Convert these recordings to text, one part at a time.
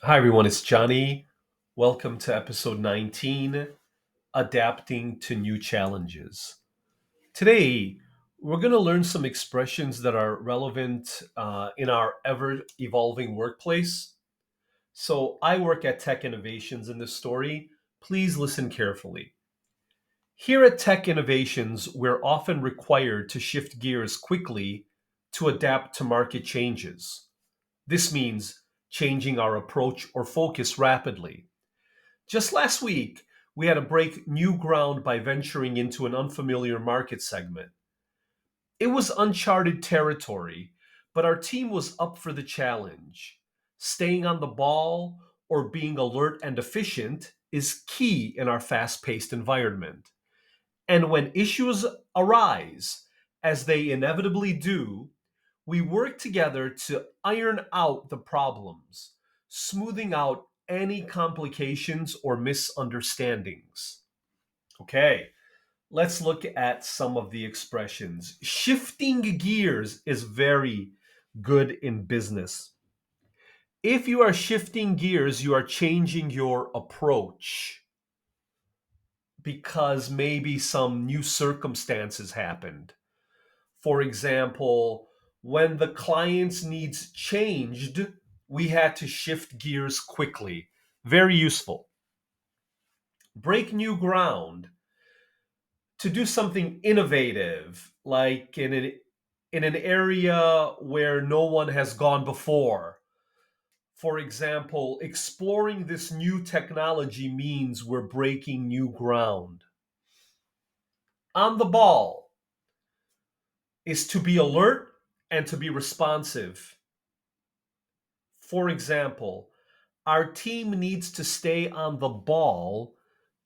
Hi, everyone. It's Johnny. Welcome to episode 19, Adapting to New Challenges. Today, we're going to learn some expressions that are relevant in our ever evolving workplace. So, I work at Tech Innovations in this story. Please listen carefully. Here at Tech Innovations, we're often required to shift gears quickly to adapt to market changes. This means changing our approach or focus rapidly. Just last week, we had to break new ground by venturing into an unfamiliar market segment. It was uncharted territory, but our team was up for the challenge. Staying on the ball or being alert and efficient is key in our fast paced environment. And when issues arise, as they inevitably do, we work together to iron out the problems, smoothing out any complications or misunderstandings. Okay, let's look at some of the expressions. Shifting gears is very good in business. If you are shifting gears, you are changing your approach because maybe some new circumstances happened. For example, when the client's needs changed, we had to shift gears quickly. Very useful. Break new ground to do something innovative, like in an area where no one has gone before. For example, exploring this new technology means we're breaking new ground. On the ball is to be alert and to be responsive. For example, our team needs to stay on the ball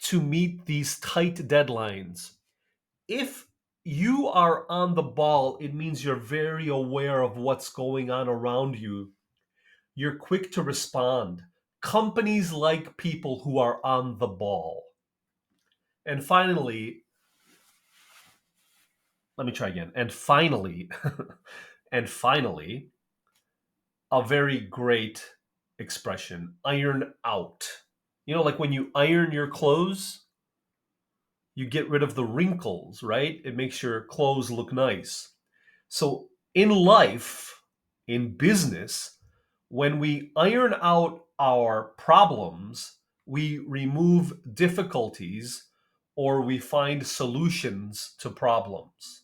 to meet these tight deadlines. If you are on the ball, it means you're very aware of what's going on around you. You're quick to respond. Companies like people who are on the ball. And finally, let me try again. And finally, a very great expression, iron out. Like when you iron your clothes, you get rid of the wrinkles, right? It makes your clothes look nice. So in life, in business, when we iron out our problems, we remove difficulties or we find solutions to problems.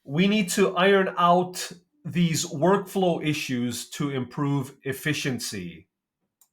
We need to iron out these workflow issues to improve efficiency.